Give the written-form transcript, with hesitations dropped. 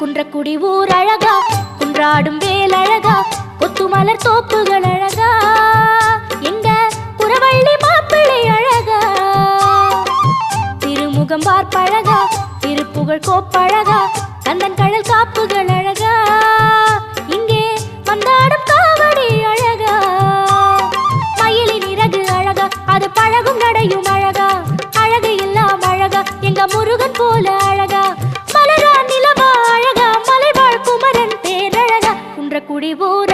குன்றக்குடி ஊர் அழகா, குன்றாடும் வேல் அழகா, கொத்துமலர் தோப்புகள் அழகா, எங்க குறவள்ளி மாப்பிள்ளை அழகா, திருமுகம் பார்ப்பழகா, திருப்புகழ் கோப்பழகா, கந்தன் கடல் காப்புகள் அழகா, இங்கே வந்தாடும் காவடி அழகா, மயிலின் இறகு அழகா, அது பழகும் நடையும் அழகா, அழகு எல்லாம் அழகா, எங்க முருகன் போல அழகா, மலரா நிலவா அழகா, மலைவாழ் குமரன் பேரழகா, குன்றக்குடி ஊர்